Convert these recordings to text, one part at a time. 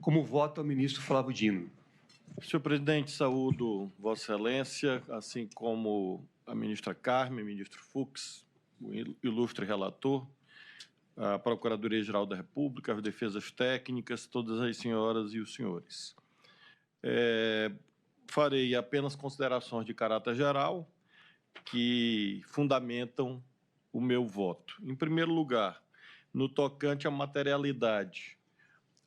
Como voto ao ministro Flávio Dino. Senhor presidente, saúdo Vossa Excelência, assim como a ministra Carmen, ministro Fux, o ilustre relator, a Procuradoria-Geral da República, as defesas técnicas, todas as senhoras e os senhores. Farei apenas considerações de caráter geral que fundamentam o meu voto. Em primeiro lugar, no tocante à materialidade,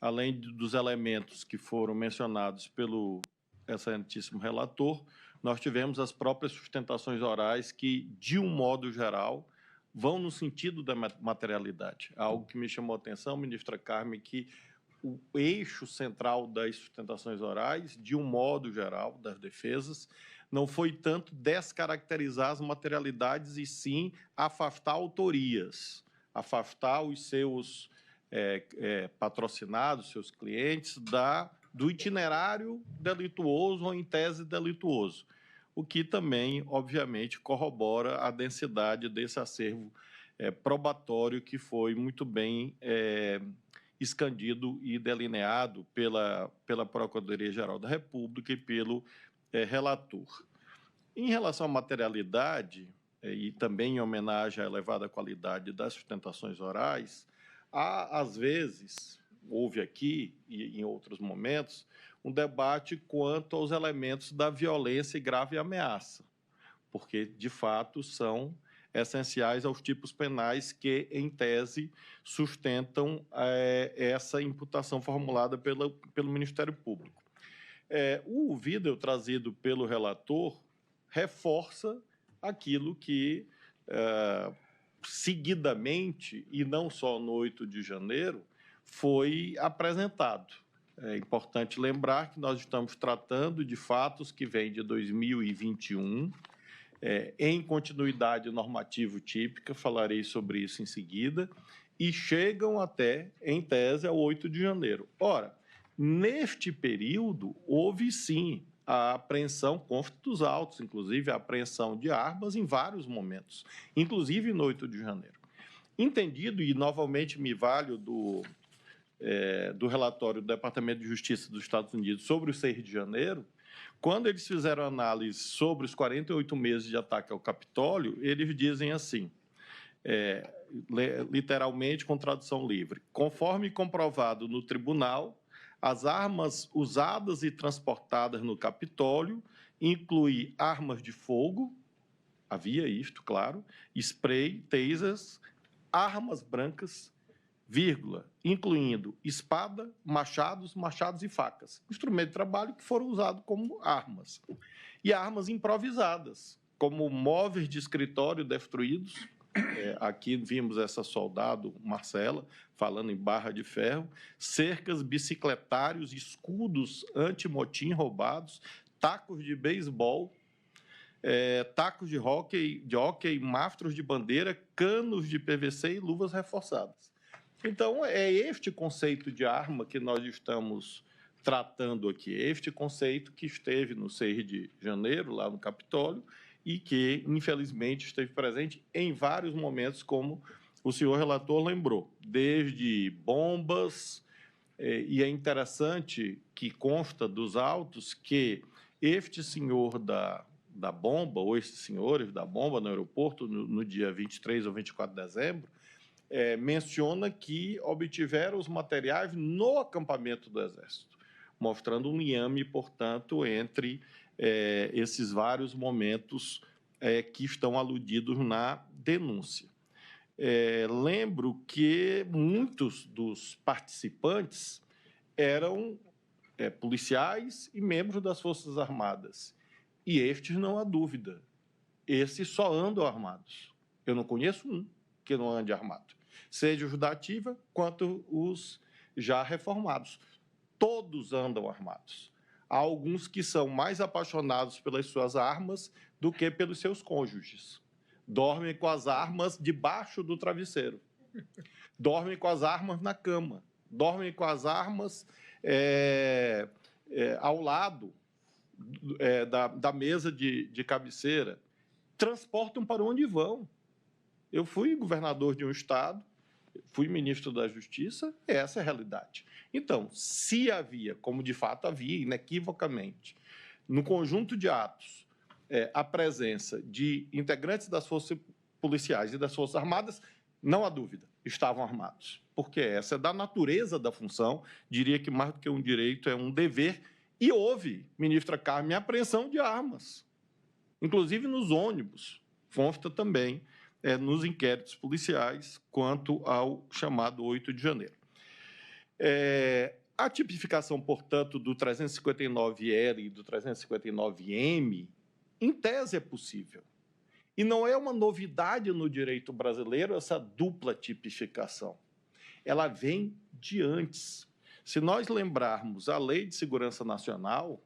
além dos elementos que foram mencionados pelo excelentíssimo relator, nós tivemos as próprias sustentações orais que, de um modo geral, vão no sentido da materialidade. Algo que me chamou a atenção, ministra Carmen, que o eixo central das sustentações orais, de um modo geral, das defesas, não foi tanto descaracterizar as materialidades e sim afastar autorias, afastar os seus patrocinados, seus clientes, do itinerário delituoso ou em tese delituoso, o que também, obviamente, corrobora a densidade desse acervo probatório que foi muito bem escandido e delineado pela Procuradoria-Geral da República e pelo relator. Em relação à materialidade, e também em homenagem à elevada qualidade das sustentações orais, há, às vezes, houve aqui e em outros momentos, um debate quanto aos elementos da violência e grave ameaça, porque, de fato, são essenciais aos tipos penais que, em tese, sustentam essa imputação formulada pelo Ministério Público. O vídeo trazido pelo relator reforça aquilo que, seguidamente, e não só no 8 de janeiro, foi apresentado. É importante lembrar que nós estamos tratando de fatos que vêm de 2021, em continuidade normativo típica, falarei sobre isso em seguida, e chegam até, em tese, ao 8 de janeiro. Ora, neste período, houve sim a apreensão, consta dos autos, inclusive a apreensão de armas em vários momentos, inclusive no 8 de janeiro. Entendido, e novamente me valho do relatório do Departamento de Justiça dos Estados Unidos sobre o 6 de janeiro, quando eles fizeram análise sobre os 48 meses de ataque ao Capitólio, eles dizem assim, literalmente com tradução livre, conforme comprovado no tribunal, as armas usadas e transportadas no Capitólio incluem armas de fogo, havia isto, claro, spray, tasers, armas brancas, vírgula, incluindo espada, machados e facas, instrumento de trabalho que foram usados como armas. E armas improvisadas, como móveis de escritório destruídos. Aqui vimos essa soldado, Marcela, falando em barra de ferro, cercas, bicicletários, escudos antimotim roubados, tacos de beisebol, tacos de hóquei, mastros de bandeira, canos de PVC e luvas reforçadas. Então, é este conceito de arma que nós estamos tratando aqui, este conceito que esteve no 6 de janeiro, lá no Capitólio, e que, infelizmente, esteve presente em vários momentos, como o senhor relator lembrou, desde bombas, e é interessante que consta dos autos que este senhor da bomba, ou estes senhores da bomba no aeroporto, no dia 23 ou 24 de dezembro, menciona que obtiveram os materiais no acampamento do Exército, mostrando um liame, portanto, entre esses vários momentos que estão aludidos na denúncia. Lembro que muitos dos participantes eram policiais e membros das Forças Armadas, e estes, não há dúvida, esses só andam armados. Eu não conheço um que não ande armado, seja os da ativa quanto os já reformados. Todos andam armados. Há alguns que são mais apaixonados pelas suas armas do que pelos seus cônjuges. Dormem com as armas debaixo do travesseiro. Dormem com as armas na cama. Dormem com as armas ao lado da mesa de cabeceira. Transportam para onde vão. Eu fui governador de um estado fui ministro da Justiça, essa é a realidade. Então, se havia, como de fato havia, inequivocamente, no conjunto de atos, a presença de integrantes das forças policiais e das Forças Armadas, não há dúvida, estavam armados. Porque essa é da natureza da função, diria que mais do que um direito, é um dever. E houve, ministra Carmen, apreensão de armas, inclusive nos ônibus, consta também nos inquéritos policiais quanto ao chamado 8 de janeiro. A tipificação, portanto, do 359-L e do 359-M, em tese, é possível. E não é uma novidade no direito brasileiro essa dupla tipificação. Ela vem de antes. Se nós lembrarmos a Lei de Segurança Nacional,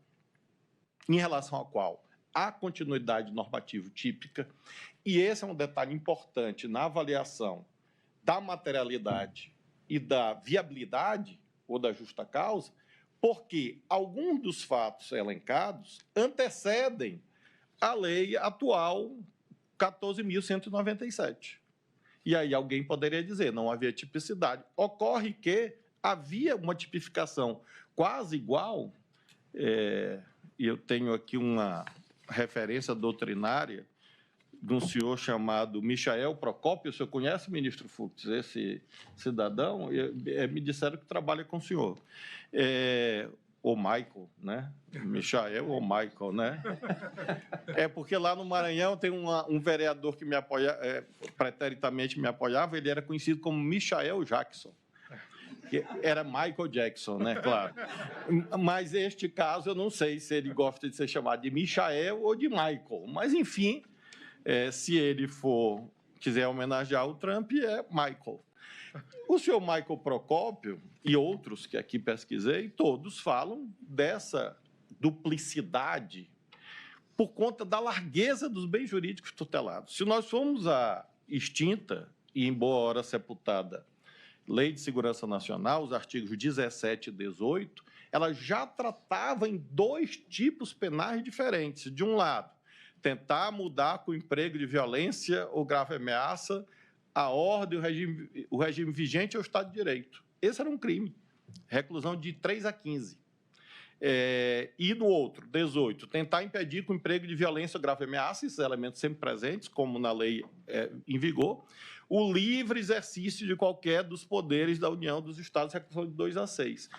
em relação à qual há continuidade normativa típica, e esse é um detalhe importante na avaliação da materialidade e da viabilidade ou da justa causa, porque alguns dos fatos elencados antecedem a lei atual 14.197. E aí alguém poderia dizer, não havia tipicidade. Ocorre que havia uma tipificação quase igual, e eu tenho aqui uma referência doutrinária de um senhor chamado Michael Procópio. O senhor conhece, ministro Fux, esse cidadão? Me disseram que trabalha com o senhor. O Michael, né? Michael ou Michael, né? Porque lá no Maranhão tem um vereador que me apoia, preteritamente me apoiava, ele era conhecido como Michael Jackson. Que era Michael Jackson, né? Claro. Mas este caso, eu não sei se ele gosta de ser chamado de Michael ou de Michael. Mas, enfim, se ele quiser homenagear o Trump, é Michael. O senhor Michael Procópio e outros que aqui pesquisei, todos falam dessa duplicidade por conta da largueza dos bens jurídicos tutelados. Se nós formos à extinta e, em boa hora, sepultada Lei de Segurança Nacional, os artigos 17 e 18, ela já tratava em dois tipos penais diferentes. De um lado, tentar mudar com o emprego de violência ou grave ameaça a ordem, o regime vigente ao Estado de Direito. Esse era um crime, reclusão de 3 a 15. E no outro, 18, tentar impedir com o emprego de violência ou grave ameaça, esses elementos sempre presentes, como na lei em vigor, o livre exercício de qualquer dos poderes da União dos Estados, reclusão de 2 a 6.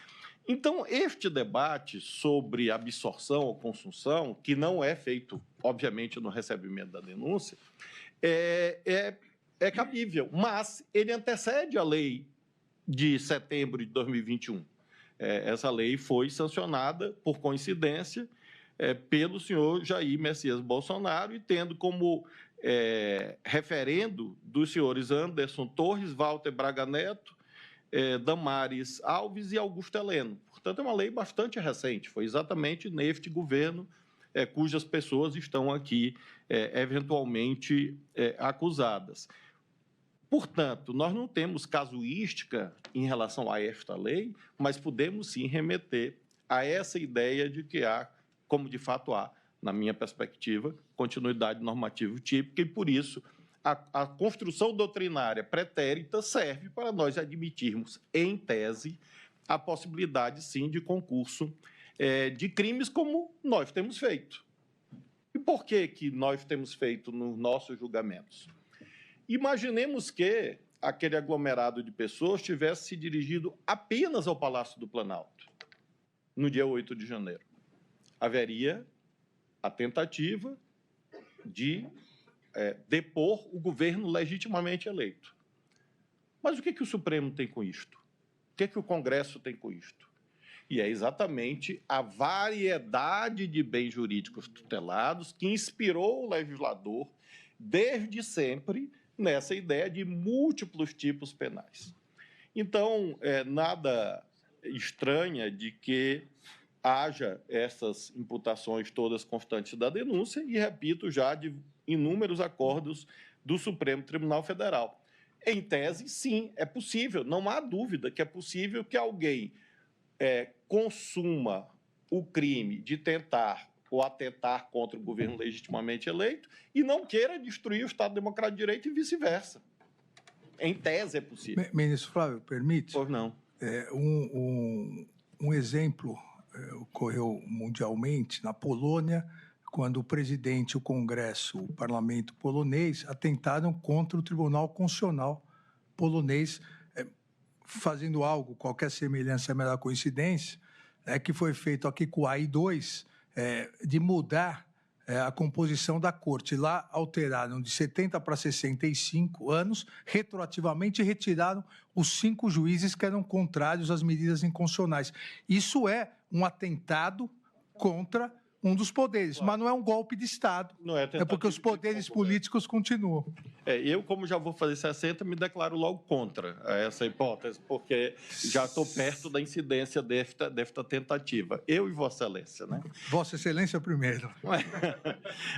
Então, este debate sobre absorção ou consunção, que não é feito, obviamente, no recebimento da denúncia, é cabível, mas ele antecede a lei de setembro de 2021. Essa lei foi sancionada, por coincidência, pelo senhor Jair Messias Bolsonaro e tendo como referendo dos senhores Anderson Torres, Walter Braga Neto, Damares Alves e Augusto Heleno. Portanto, é uma lei bastante recente, foi exatamente neste governo cujas pessoas estão aqui eventualmente acusadas. Portanto, nós não temos casuística em relação a esta lei, mas podemos sim remeter a essa ideia de que há, como de fato há, na minha perspectiva, continuidade normativa típica, e por isso a construção doutrinária pretérita serve para nós admitirmos, em tese, a possibilidade, sim, de concurso de crimes como nós temos feito. E por que nós temos feito nos nossos julgamentos? Imaginemos que aquele aglomerado de pessoas tivesse se dirigido apenas ao Palácio do Planalto, no dia 8 de janeiro. Haveria a tentativa de depor o governo legitimamente eleito. Mas o que o Supremo tem com isto? O que o Congresso tem com isto? E é exatamente a variedade de bens jurídicos tutelados que inspirou o legislador, desde sempre, nessa ideia de múltiplos tipos penais. Então, nada estranha de que haja essas imputações todas constantes da denúncia e, repito, já de inúmeros acordos do Supremo Tribunal Federal. Em tese, sim, é possível, não há dúvida que é possível que alguém consuma o crime de tentar ou atentar contra o governo legitimamente eleito e não queira destruir o Estado Democrático de Direito e vice-versa. Em tese é possível. Ministro Flávio, permite? Pois não. Um exemplo ocorreu mundialmente na Polônia, quando o presidente, o Congresso, o parlamento polonês atentaram contra o Tribunal Constitucional polonês, fazendo algo, qualquer semelhança é mera coincidência, que foi feito aqui com o AI-2, de mudar a composição da corte. Lá alteraram de 70 para 65 anos, retroativamente retiraram os 5 juízes que eram contrários às medidas inconstitucionais. Isso é um atentado contra um dos poderes, mas não é um golpe de Estado. Não é porque os poderes políticos continuam. Eu, como já vou fazer 60, me declaro logo contra essa hipótese, porque já estou perto da incidência desta tentativa. Eu e Vossa Excelência, né? Vossa Excelência primeiro.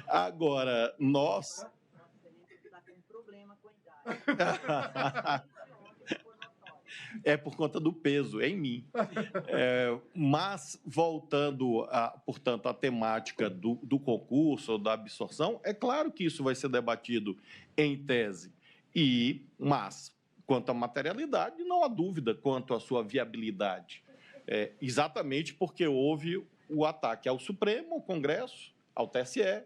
Agora, nós... É por conta do peso em mim. Mas, voltando, portanto, à temática do concurso ou da absorção, é claro que isso vai ser debatido em tese. Mas, quanto à materialidade, não há dúvida quanto à sua viabilidade. Exatamente porque houve o ataque ao Supremo, ao Congresso, ao TSE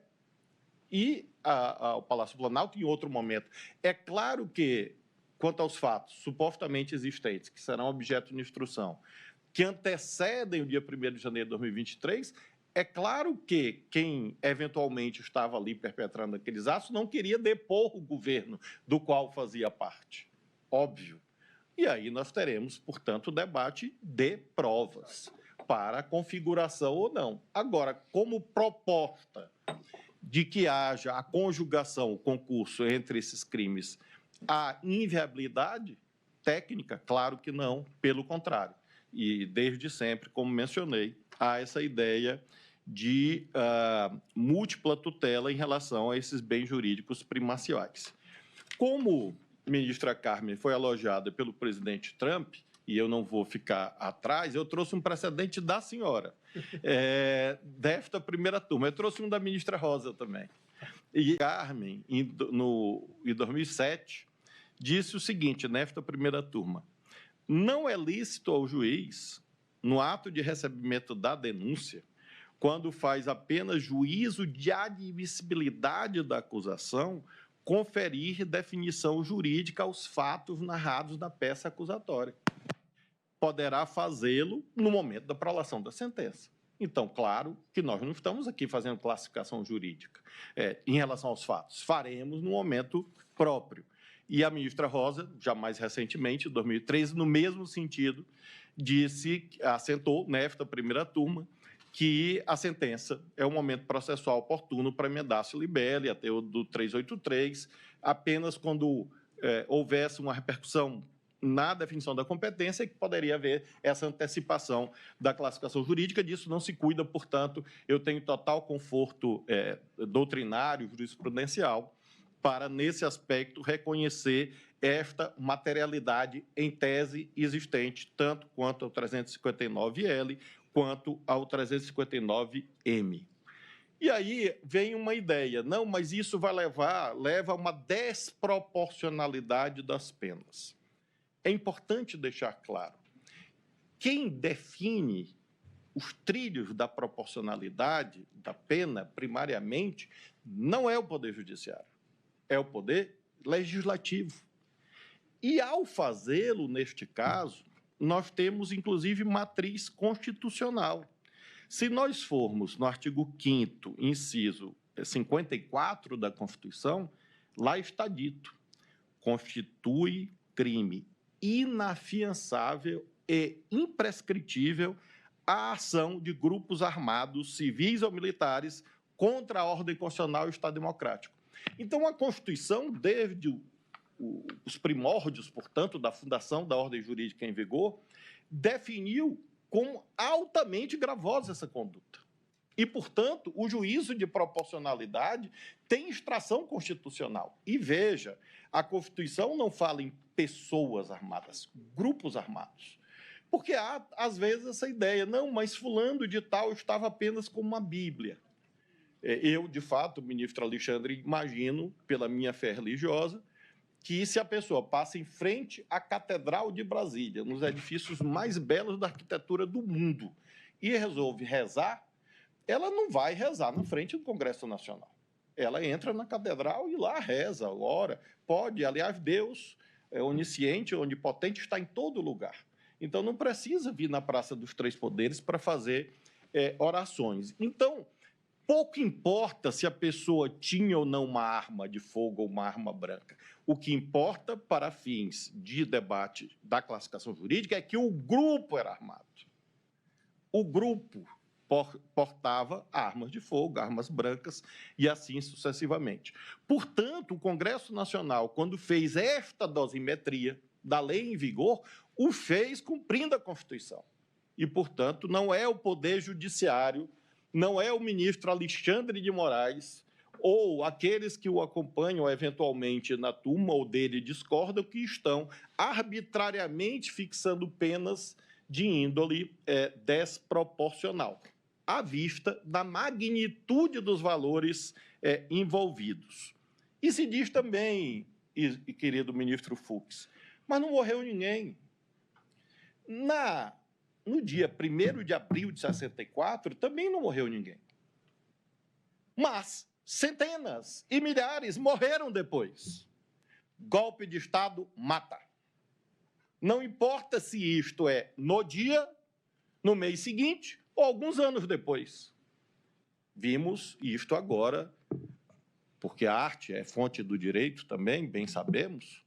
e ao Palácio Planalto em outro momento. É claro que, quanto aos fatos supostamente existentes, que serão objeto de instrução, que antecedem o dia 1º de janeiro de 2023, é claro que quem eventualmente estava ali perpetrando aqueles atos não queria depor o governo do qual fazia parte. Óbvio. E aí nós teremos, portanto, o debate de provas para a configuração ou não. Agora, como proposta de que haja a conjugação, o concurso entre esses crimes, a inviabilidade técnica, claro que não, pelo contrário. E, desde sempre, como mencionei, há essa ideia de múltipla tutela em relação a esses bens jurídicos primaciais. Como a ministra Carmen foi elogiada pelo presidente Trump, e eu não vou ficar atrás, eu trouxe um precedente da senhora, desta primeira turma. Eu trouxe um da ministra Rosa também. E Carmen, em 2007, disse o seguinte, nesta primeira turma: não é lícito ao juiz, no ato de recebimento da denúncia, quando faz apenas juízo de admissibilidade da acusação, conferir definição jurídica aos fatos narrados na peça acusatória. Poderá fazê-lo no momento da prolação da sentença. Então, claro que nós não estamos aqui fazendo classificação jurídica em relação aos fatos. Faremos no momento próprio. E a ministra Rosa, já mais recentemente, em 2013, no mesmo sentido, assentou, nesta primeira turma, que a sentença é o momento processual oportuno para emendar-se libele, até o do 383, apenas quando houvesse uma repercussão na definição da competência, que poderia haver essa antecipação da classificação jurídica. Disso não se cuida, portanto, eu tenho total conforto doutrinário, jurisprudencial, para, nesse aspecto, reconhecer esta materialidade em tese existente, tanto quanto ao 359L, quanto ao 359M. E aí vem uma ideia, não, mas isso leva a uma desproporcionalidade das penas. É importante deixar claro, quem define os trilhos da proporcionalidade da pena, primariamente, não é o Poder Judiciário, é o Poder Legislativo. E, ao fazê-lo, neste caso, nós temos, inclusive, matriz constitucional. Se nós formos no artigo 5º, inciso 54 da Constituição, lá está dito: constitui crime inafiançável e imprescritível a ação de grupos armados, civis ou militares, contra a ordem constitucional e o Estado democrático. Então, a Constituição, desde os primórdios, portanto, da fundação da ordem jurídica em vigor, definiu como altamente gravosa essa conduta. E, portanto, o juízo de proporcionalidade tem extração constitucional. E veja, a Constituição não fala em pessoas armadas, grupos armados. Porque há, às vezes, essa ideia, não, mas fulano de tal estava apenas com uma Bíblia. Eu, de fato, ministro Alexandre, imagino, pela minha fé religiosa, que se a pessoa passa em frente à Catedral de Brasília, nos edifícios mais belos da arquitetura do mundo, e resolve rezar, ela não vai rezar na frente do Congresso Nacional. Ela entra na catedral e lá reza, ora, pode. Aliás, Deus é onisciente, onipotente, está em todo lugar. Então, não precisa vir na Praça dos Três Poderes para fazer orações. Então, pouco importa se a pessoa tinha ou não uma arma de fogo ou uma arma branca. O que importa, para fins de debate da classificação jurídica, é que o grupo era armado. O grupo portava armas de fogo, armas brancas, e assim sucessivamente. Portanto, o Congresso Nacional, quando fez esta dosimetria da lei em vigor, o fez cumprindo a Constituição. E, portanto, não é o Poder Judiciário, não é o ministro Alexandre de Moraes ou aqueles que o acompanham eventualmente na turma ou dele discordam que estão arbitrariamente fixando penas de índole desproporcional, à vista da magnitude dos valores envolvidos. E se diz também, querido ministro Fux, mas não morreu ninguém. No dia 1º de abril de 64, também não morreu ninguém. Mas centenas e milhares morreram depois. Golpe de Estado mata. Não importa se isto é no dia, no mês seguinte ou alguns anos depois. Vimos isto agora, porque a arte é fonte do direito também, bem sabemos,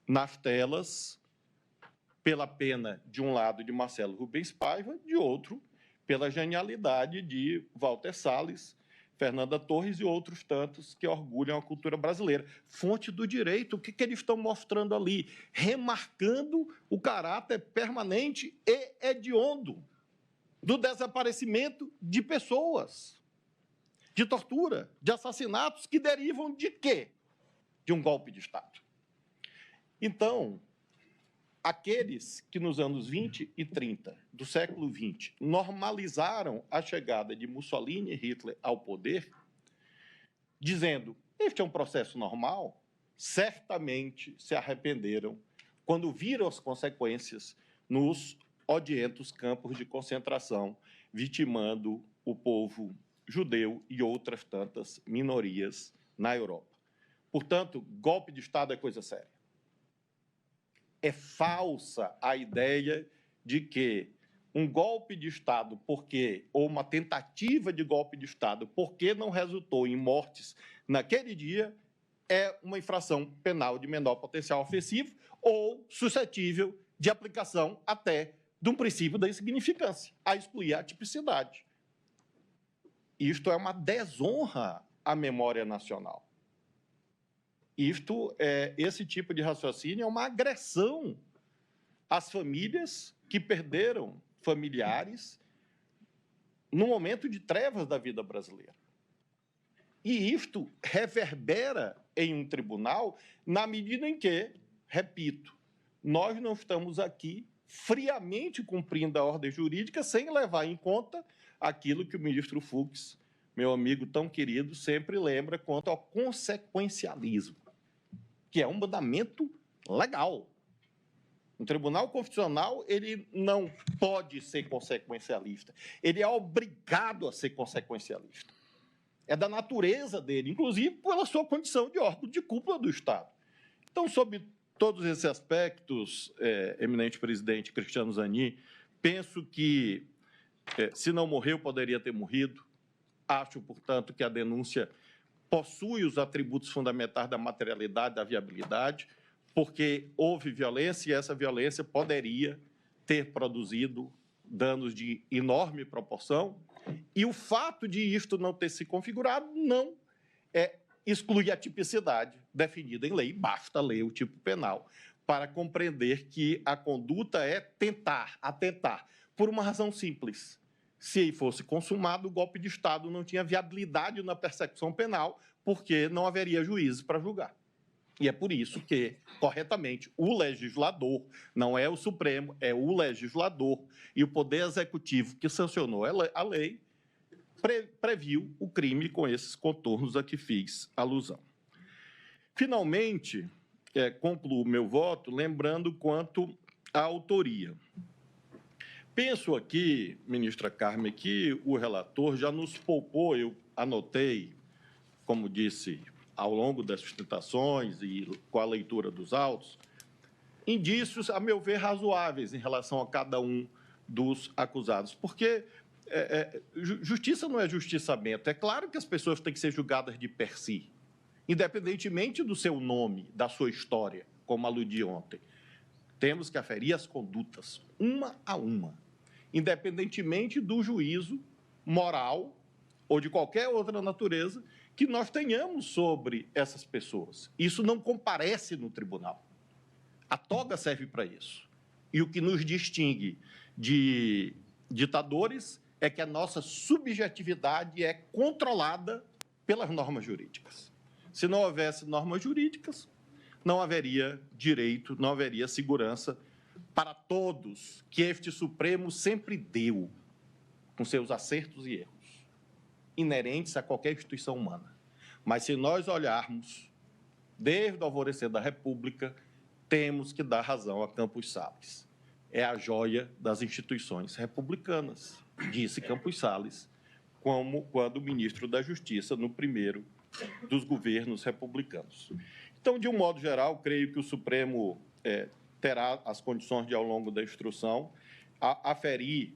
nas telas, pela pena, de um lado, de Marcelo Rubens Paiva, de outro, pela genialidade de Walter Salles, Fernanda Torres e outros tantos que orgulham a cultura brasileira. Fonte do direito, o que eles estão mostrando ali? Remarcando o caráter permanente e hediondo do desaparecimento de pessoas, de tortura, de assassinatos que derivam de quê? De um golpe de Estado. Então, aqueles que nos anos 20 e 30 do século XX normalizaram a chegada de Mussolini e Hitler ao poder, dizendo, este é um processo normal, certamente se arrependeram quando viram as consequências nos odientos campos de concentração, vitimando o povo judeu e outras tantas minorias na Europa. Portanto, golpe de Estado é coisa séria. É falsa a ideia de que um golpe de Estado, ou uma tentativa de golpe de Estado, porque não resultou em mortes naquele dia, é uma infração penal de menor potencial ofensivo ou suscetível de aplicação até de um princípio da insignificância, a excluir a tipicidade. Isto é uma desonra à memória nacional. Esse tipo de raciocínio é uma agressão às famílias que perderam familiares no momento de trevas da vida brasileira. E isto reverbera em um tribunal na medida em que, repito, nós não estamos aqui friamente cumprindo a ordem jurídica sem levar em conta aquilo que o ministro Fux, meu amigo tão querido, sempre lembra quanto ao consequencialismo, que é um mandamento legal. O Tribunal Constitucional ele não pode ser consequencialista. Ele é obrigado a ser consequencialista. É da natureza dele, inclusive pela sua condição de órgão de cúpula do Estado. Então, sob todos esses aspectos, eminente presidente Cristiano Zanin, penso que, se não morreu, poderia ter morrido. Acho, portanto, que a denúncia possui os atributos fundamentais da materialidade, da viabilidade, porque houve violência e essa violência poderia ter produzido danos de enorme proporção, e o fato de isto não ter se configurado não exclui a tipicidade definida em lei, basta ler o tipo penal para compreender que a conduta é atentar, por uma razão simples. Se fosse consumado, o golpe de Estado não tinha viabilidade na persecução penal, porque não haveria juízes para julgar. E é por isso que, corretamente, o legislador, não é o Supremo, é o legislador, e o Poder Executivo que sancionou a lei, previu o crime com esses contornos a que fiz alusão. Finalmente, concluo meu voto lembrando quanto à autoria. Penso aqui, ministra Carmen, que o relator já nos poupou, eu anotei, como disse, ao longo das sustentações e com a leitura dos autos, indícios, a meu ver, razoáveis em relação a cada um dos acusados. Porque justiça não é justiçamento. É claro que as pessoas têm que ser julgadas de per si, independentemente do seu nome, da sua história, como aludi ontem. Temos que aferir as condutas, uma a uma, independentemente do juízo moral ou de qualquer outra natureza que nós tenhamos sobre essas pessoas. Isso não comparece no tribunal. A toga serve para isso. E o que nos distingue de ditadores é que a nossa subjetividade é controlada pelas normas jurídicas. Se não houvesse normas jurídicas, não haveria direito, não haveria segurança para todos que este Supremo sempre deu, com seus acertos e erros, inerentes a qualquer instituição humana. Mas se nós olharmos, desde o alvorecer da República, temos que dar razão a Campos Salles. É a joia das instituições republicanas, disse Campos Salles, quando ministro da Justiça no primeiro dos governos republicanos. Então, de um modo geral, creio que o Supremo terá as condições de, ao longo da instrução, aferir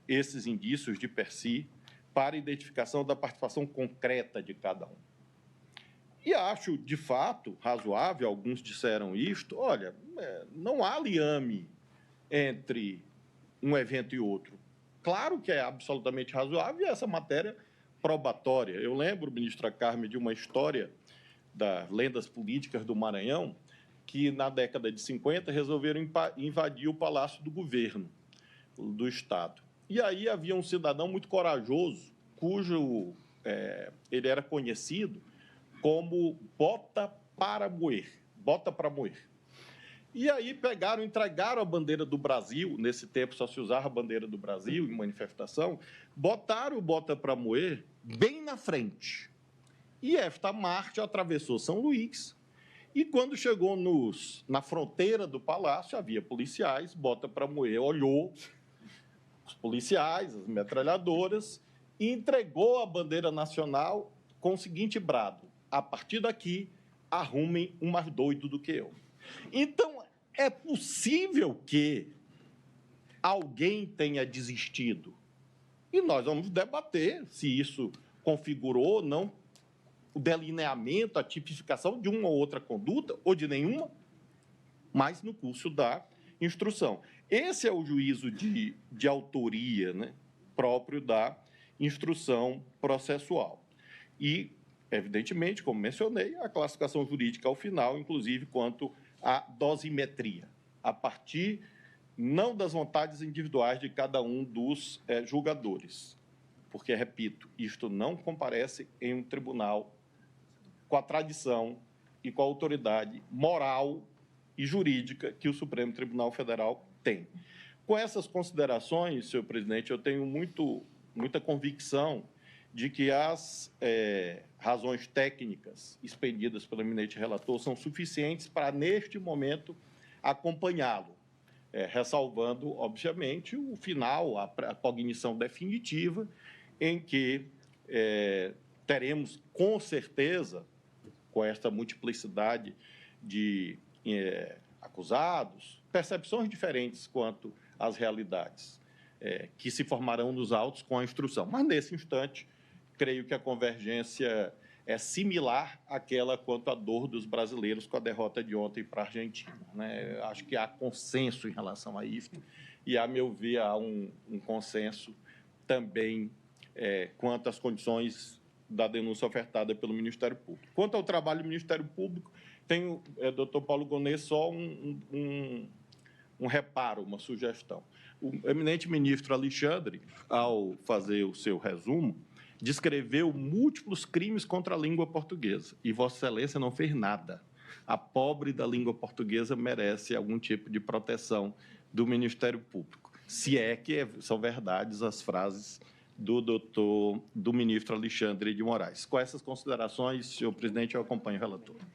esses indícios de per si para a identificação da participação concreta de cada um. E acho, de fato, razoável, alguns disseram isto, olha, não há liame entre um evento e outro. Claro que é absolutamente razoável essa matéria probatória. Eu lembro, ministra Carmen, de uma história das lendas políticas do Maranhão, que na década de 50 resolveram invadir o Palácio do Governo do Estado. E aí havia um cidadão muito corajoso, cujo ele era conhecido como bota para moer. E aí entregaram a bandeira do Brasil, nesse tempo só se usava a bandeira do Brasil em manifestação, botaram o bota para moer bem na frente. E esta marcha atravessou São Luís, e quando chegou na fronteira do palácio, havia policiais, bota para moer olhou os policiais, as metralhadoras, e entregou a bandeira nacional com o seguinte brado: a partir daqui, arrumem um mais doido do que eu. Então, é possível que alguém tenha desistido. E nós vamos debater se isso configurou ou não o delineamento, a tipificação de uma ou outra conduta, ou de nenhuma, mas no curso da instrução. Esse é o juízo de autoria, né, próprio da instrução processual. E, evidentemente, como mencionei, a classificação jurídica ao final, inclusive quanto à dosimetria, a partir não das vontades individuais de cada um dos julgadores, porque, repito, isto não comparece em um tribunal com a tradição e com a autoridade moral e jurídica que o Supremo Tribunal Federal tem. Com essas considerações, senhor presidente, eu tenho muita convicção de que as razões técnicas expendidas pelo eminente relator são suficientes para, neste momento, acompanhá-lo, ressalvando, obviamente, o final, a cognição definitiva, em que teremos, com certeza, com esta multiplicidade de acusados, percepções diferentes quanto às realidades que se formarão nos autos com a instrução. Mas, nesse instante, creio que a convergência é similar àquela quanto à dor dos brasileiros com a derrota de ontem para a Argentina, né? Acho que há consenso em relação a isso e, a meu ver, há um consenso também quanto às condições da denúncia ofertada pelo Ministério Público. Quanto ao trabalho do Ministério Público, tenho, doutor Paulo Gonet, só um reparo, uma sugestão. O eminente ministro Alexandre, ao fazer o seu resumo, descreveu múltiplos crimes contra a língua portuguesa, e Vossa Excelência não fez nada. A pobre da língua portuguesa merece algum tipo de proteção do Ministério Público, se é que são verdades as frases do ministro Alexandre de Moraes. Com essas considerações, senhor presidente, eu acompanho o relator.